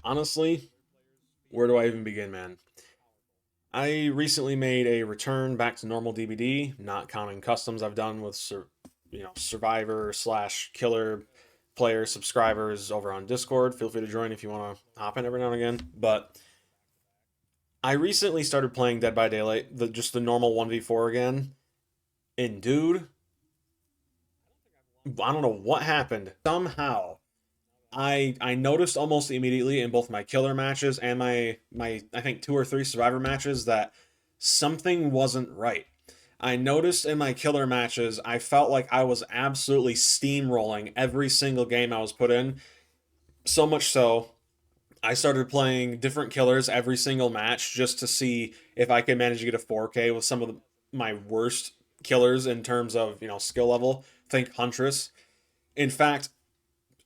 Honestly, where do I even begin, man? I recently made a return back to normal DBD, not counting customs I've done with survivor slash killer player subscribers over on Discord. Feel free to join if you want to hop in every now and again. But I recently started playing Dead by Daylight, just the normal 1v4 again. And dude, I don't know what happened. Somehow I noticed almost immediately in both my killer matches and my I think two or three survivor matches that something wasn't right. I noticed in my killer matches I felt like I was absolutely steamrolling every single game I was put in. So much so I started playing different killers every single match just to see if I could manage to get a 4K with some of my worst killers in terms of, skill level. Think Huntress. In fact,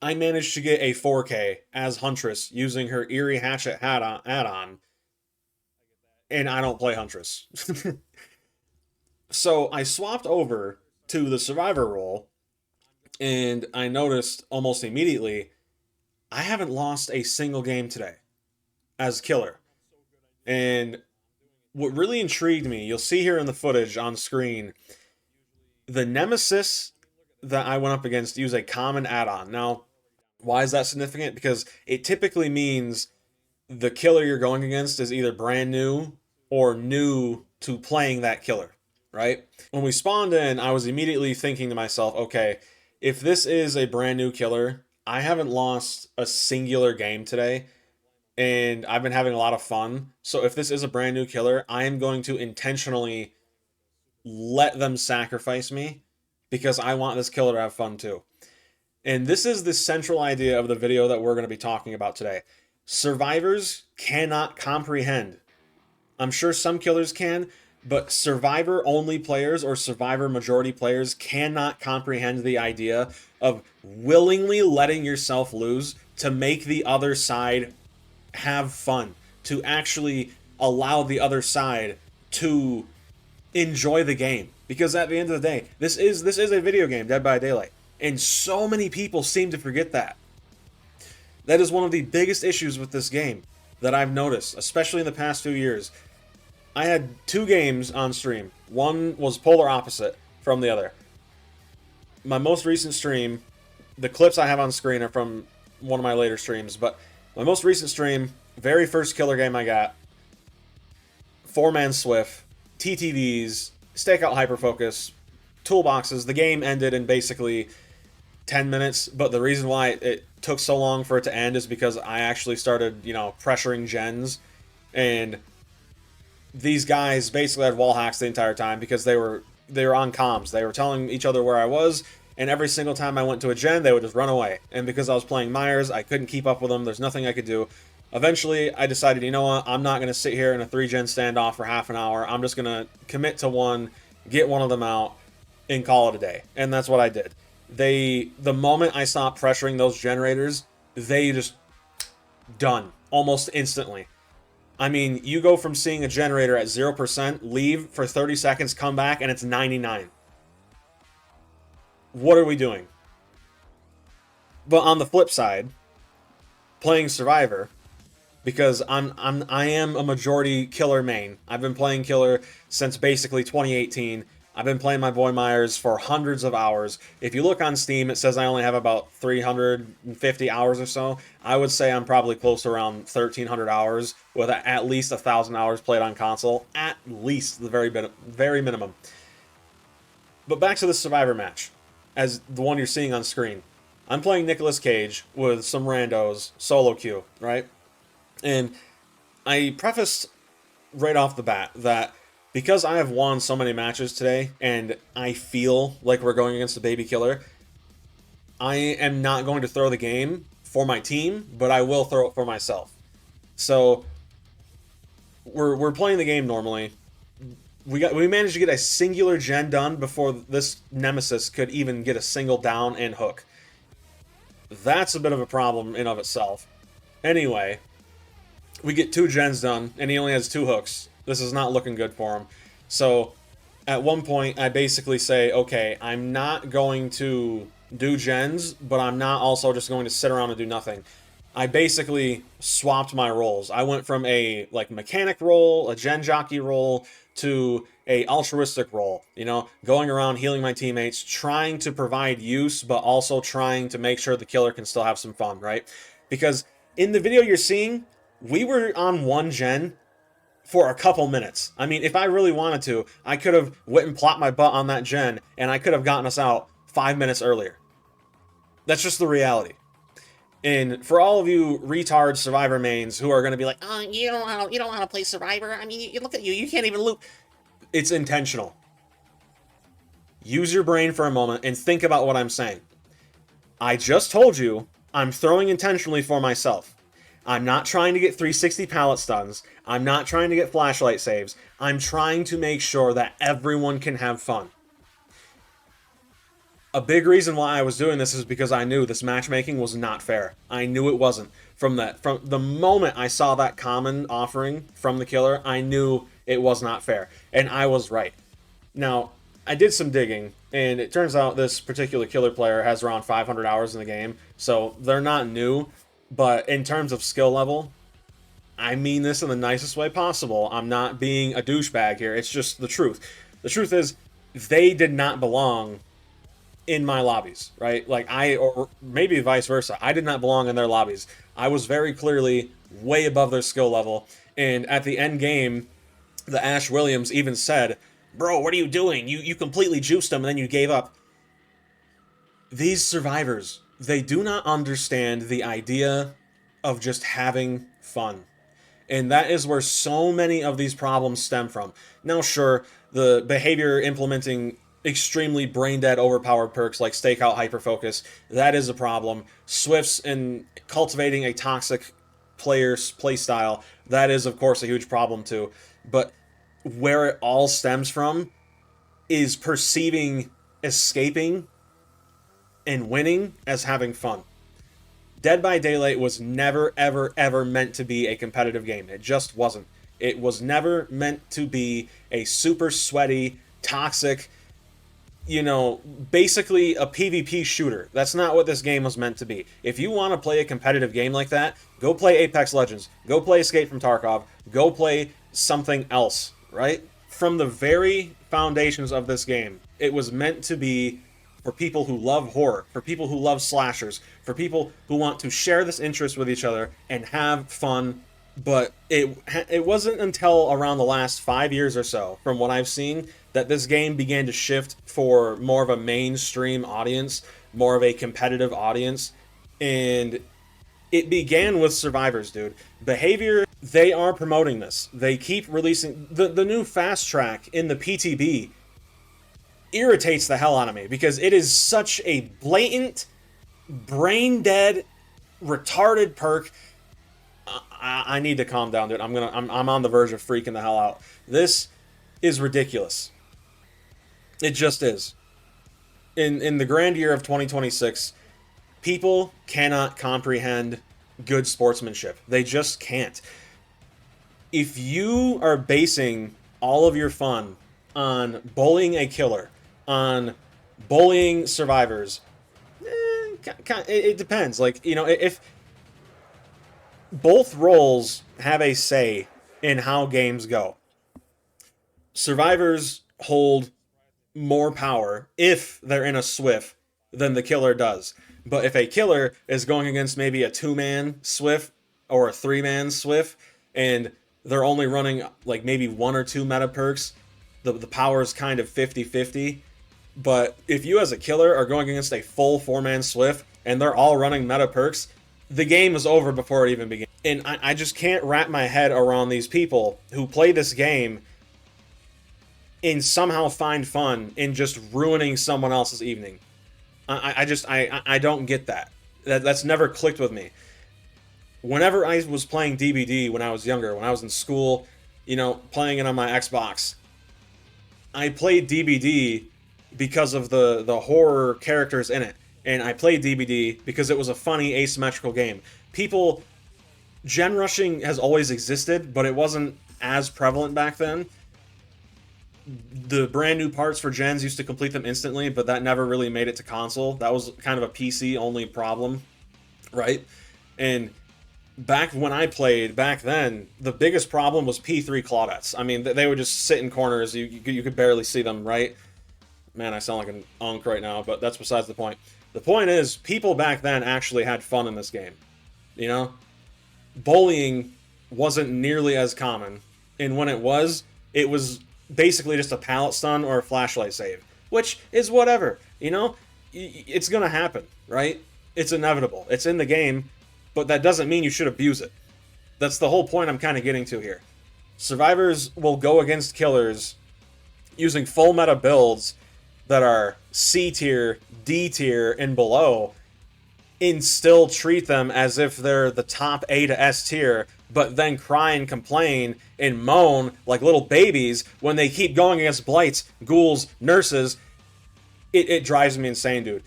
I managed to get a 4K as Huntress using her Eerie Hatchet add-on, and I don't play Huntress. So I swapped over to the Survivor role, and I noticed almost immediately I haven't lost a single game today as killer. And what really intrigued me, you'll see here in the footage on screen, the Nemesis that I went up against use a common add-on. Now, why is that significant? Because it typically means the killer you're going against is either brand new or new to playing that killer, right? When we spawned in, I was immediately thinking to myself, okay, if this is a brand new killer, I haven't lost a singular game today, and I've been having a lot of fun. So if this is a brand new killer, I am going to intentionally let them sacrifice me because I want this killer to have fun too. And this is the central idea of the video that we're going to be talking about today. Survivors cannot comprehend. I'm sure some killers can, but survivor only players or survivor majority players cannot comprehend the idea of willingly letting yourself lose to make the other side have fun, to actually allow the other side to enjoy the game. Because at the end of the day, this is a video game, Dead by Daylight. And so many people seem to forget that. That is one of the biggest issues with this game that I've noticed, especially in the past 2 years. I had two games on stream. One was polar opposite from the other. My most recent stream, the clips I have on screen are from one of my later streams, but my most recent stream, very first killer game I got, 4-man Swift, TTVs, stakeout hyperfocus, toolboxes. The game ended in basically 10 minutes, but the reason why it took so long for it to end is because I actually started, pressuring gens, and these guys basically had wall hacks the entire time because they were on comms. They were telling each other where I was, and every single time I went to a gen, they would just run away. And because I was playing Myers, I couldn't keep up with them. There's nothing I could do. Eventually, I decided, you know what? I'm not going to sit here in a 3-gen standoff for half an hour. I'm just going to commit to one, get one of them out, and call it a day. And that's what I did. The moment I stopped pressuring those generators, they just done almost instantly. I mean, you go from seeing a generator at 0%, leave for 30 seconds, come back, and it's 99. What are we doing? But on the flip side, playing Survivor, because I am a majority killer main. I've been playing killer since basically 2018. I've been playing my boy Myers for hundreds of hours. If you look on Steam, it says I only have about 350 hours or so. I would say I'm probably close to around 1,300 hours with at least 1,000 hours played on console. At least the very minimum. But back to the Survivor match, as the one you're seeing on screen. I'm playing Nicolas Cage with some randos, solo queue, right? And I prefaced right off the bat that because I have won so many matches today, and I feel like we're going against a baby killer, I am not going to throw the game for my team, but I will throw it for myself. So we're playing the game normally. We managed to get a singular gen done before this Nemesis could even get a single down and hook. That's a bit of a problem in of itself. Anyway, we get 2 gens done, and he only has 2 hooks. This is not looking good for him. So at one point, I basically say, okay, I'm not going to do gens, but I'm not also just going to sit around and do nothing. I basically swapped my roles. I went from a like mechanic role, a gen jockey role, to a altruistic role, you know, going around healing my teammates, trying to provide use, but also trying to make sure the killer can still have some fun, right? Because in the video you're seeing, we were on one gen for a couple minutes. I mean, if I really wanted to, I could have went and plopped my butt on that gen, and I could have gotten us out 5 minutes earlier. That's just the reality. And for all of you retard Survivor mains who are going to be like, oh, you don't know how to play Survivor. I mean, you look at you, you can't even loot. It's intentional. Use your brain for a moment and think about what I'm saying. I just told you I'm throwing intentionally for myself. I'm not trying to get 360 pallet stuns. I'm not trying to get flashlight saves. I'm trying to make sure that everyone can have fun. A big reason why I was doing this is because I knew this matchmaking was not fair. I knew it wasn't. From the moment I saw that common offering from the killer, I knew it was not fair. And I was right. Now, I did some digging, and it turns out this particular killer player has around 500 hours in the game, so they're not new, but in terms of skill level, I mean this in the nicest way possible. I'm not being a douchebag here, it's just the truth. The truth is, they did not belong in my lobbies, right? Like or maybe vice versa. I did not belong in their lobbies. I was very clearly way above their skill level, and at the end game, the Ash Williams even said, bro, what are you doing? You completely juiced them and then you gave up. These survivors, they do not understand the idea of just having fun. And that is where so many of these problems stem from. Now, sure, the behavior implementing extremely brain-dead, overpowered perks like Stakeout Hyperfocus, that is a problem. Swifts and cultivating a toxic player's playstyle, that is, of course, a huge problem too. But where it all stems from is perceiving escaping and winning as having fun. Dead by Daylight was never, ever, ever meant to be a competitive game. It just wasn't. It was never meant to be a super sweaty, toxic, you know, basically a PvP shooter. That's not what this game was meant to be. If you want to play a competitive game like that, go play Apex Legends. Go play Escape from Tarkov. Go play something else, right? From the very foundations of this game, it was meant to be for people who love horror, for people who love slashers, for people who want to share this interest with each other and have fun. But it wasn't until around the last 5 years or so, from what I've seen, that this game began to shift for more of a mainstream audience, more of a competitive audience. And it began with survivors, dude. Behavior, they are promoting this. They keep releasing the new fast track in the PTB irritates the hell out of me because it is such a blatant, brain dead, retarded perk. I need to calm down, dude. I'm on the verge of freaking the hell out. This is ridiculous. It just is. In the grand year of 2026, people cannot comprehend good sportsmanship. They just can't. If you are basing all of your fun on bullying a killer, on bullying survivors, it depends. Like, you know, if both roles have a say in how games go. Survivors hold more power if they're in a Swift than the killer does. But if a killer is going against maybe a 2-man Swift or a 3-man Swift, and they're only running like maybe 1 or 2 meta perks, the power is kind of 50-50. But if you as a killer are going against a full 4-man Swift and they're all running meta perks, the game is over before it even begins. And I just can't wrap my head around these people who play this game and somehow find fun in just ruining someone else's evening. I don't get that. That's never clicked with me. Whenever I was playing DBD when I was younger, when I was in school, you know, playing it on my Xbox, I played DBD because of the horror characters in it. And I played DBD because it was a funny asymmetrical game. Gen rushing has always existed, but it wasn't as prevalent back then. The brand new parts for gens used to complete them instantly, but that never really made it to console. That was kind of a PC only problem, right? And back when I played back then, the biggest problem was P3 Claudettes. I mean, they would just sit in corners. You could barely see them, right? Man, I sound like an unk right now, but that's besides the point. The point is, people back then actually had fun in this game. You know? Bullying wasn't nearly as common. And when it was basically just a pallet stun or a flashlight save. Which is whatever, you know? It's gonna happen, right? It's inevitable. It's in the game, but that doesn't mean you should abuse it. That's the whole point I'm kind of getting to here. Survivors will go against killers using full meta builds that are C tier, D tier, and below, and still treat them as if they're the top A to S tier, but then cry and complain and moan like little babies when they keep going against blights, ghouls, nurses. It drives me insane, dude.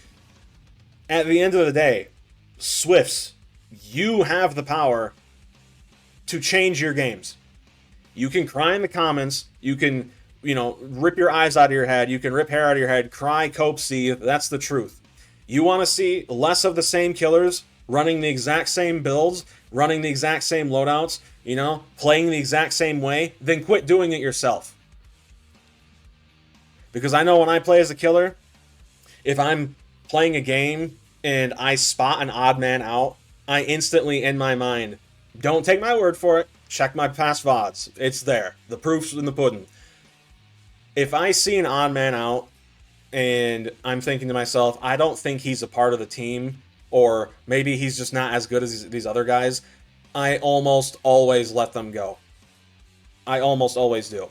At the end of the day, Swifts, you have the power to change your games. You can cry in the comments, you can, rip your eyes out of your head, you can rip hair out of your head, cry, cope, seethe, that's the truth. You want to see less of the same killers running the exact same builds, running the exact same loadouts, playing the exact same way, then quit doing it yourself. Because I know when I play as a killer, if I'm playing a game and I spot an odd man out, I instantly, in my mind, don't take my word for it, check my past VODs. It's there. The proof's in the pudding. If I see an odd man out, and I'm thinking to myself, I don't think he's a part of the team, or maybe he's just not as good as these other guys, I almost always let them go. I almost always do.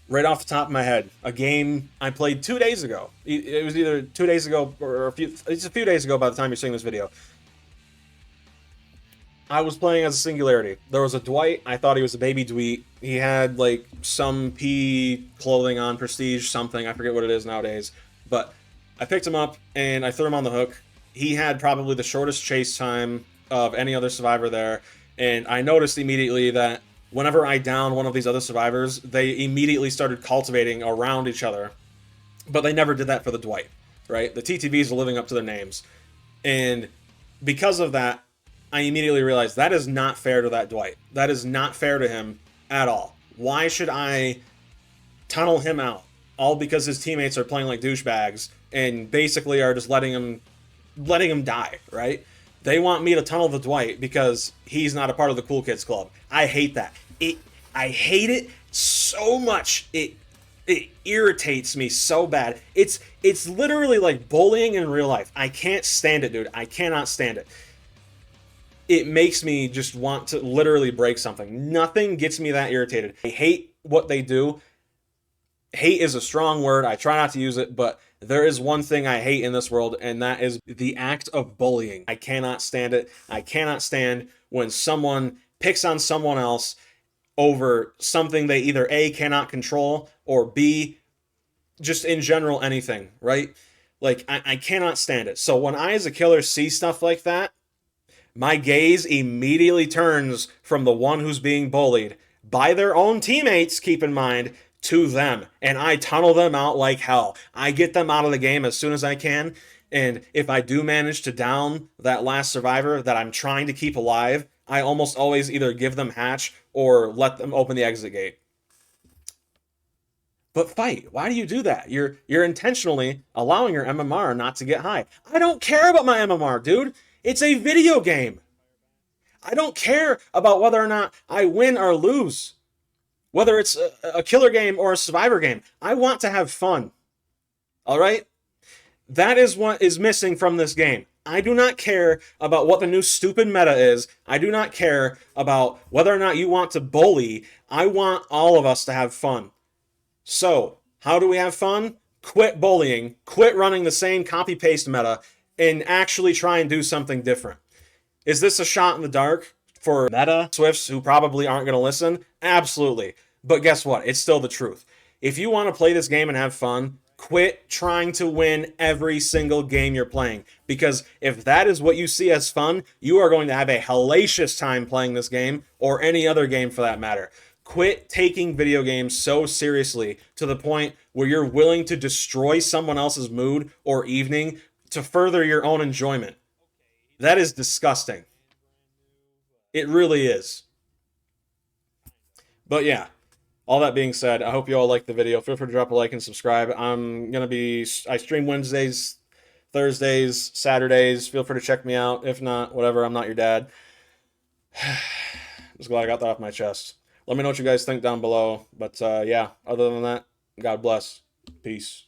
Right off the top of my head, a game I played 2 days ago. It was either 2 days ago or it's a few days ago by the time you're seeing this video. I was playing as a Singularity. There was a Dwight. I thought he was a baby Dweet. He had, like, some P clothing on, prestige, something. I forget what it is nowadays. But I picked him up, and I threw him on the hook. He had probably the shortest chase time of any other survivor there. And I noticed immediately that whenever I downed one of these other survivors, they immediately started cultivating around each other. But they never did that for the Dwight, right? The TTVs are living up to their names. And because of that, I immediately realized that is not fair to that Dwight. That is not fair to him at all. Why should I tunnel him out? All because his teammates are playing like douchebags and basically are just letting him die, right? They want me to tunnel the Dwight because he's not a part of the Cool Kids Club. I hate that. I hate it so much. It irritates me so bad. It's literally like bullying in real life. I can't stand it, dude. I cannot stand it. It makes me just want to literally break something. Nothing gets me that irritated. I hate what they do. Hate is a strong word. I try not to use it, but there is one thing I hate in this world, and that is the act of bullying. I cannot stand it. I cannot stand when someone picks on someone else over something they either A, cannot control, or B, just in general anything, right? Like, I cannot stand it. So when I as a killer see stuff like that, my gaze immediately turns from the one who's being bullied, by their own teammates, keep in mind, to them. And I tunnel them out like hell. I get them out of the game as soon as I can. And if I do manage to down that last survivor that I'm trying to keep alive, I almost always either give them hatch or let them open the exit gate. But fight. Why do you do that? You're intentionally allowing your MMR not to get high. I don't care about my MMR, dude. It's a video game. I don't care about whether or not I win or lose. Whether it's a killer game or a survivor game. I want to have fun. All right? That is what is missing from this game. I do not care about what the new stupid meta is. I do not care about whether or not you want to bully. I want all of us to have fun. So, how do we have fun? Quit bullying. Quit running the same copy-paste meta and actually try and do something different. Is this a shot in the dark for meta Swifts who probably aren't going to listen? Absolutely. But guess what? It's still the truth. If you want to play this game and have fun, quit trying to win every single game you're playing. Because if that is what you see as fun, you are going to have a hellacious time playing this game, or any other game for that matter. Quit taking video games so seriously to the point where you're willing to destroy someone else's mood or evening to further your own enjoyment. That is disgusting. It really is. But yeah, all that being said, I hope you all liked the video. Feel free to drop a like and subscribe. I stream Wednesdays, Thursdays, Saturdays. Feel free to check me out. If not, whatever, I'm not your dad. Just glad I got that off my chest. Let me know what you guys think down below. But yeah, other than that, God bless. Peace.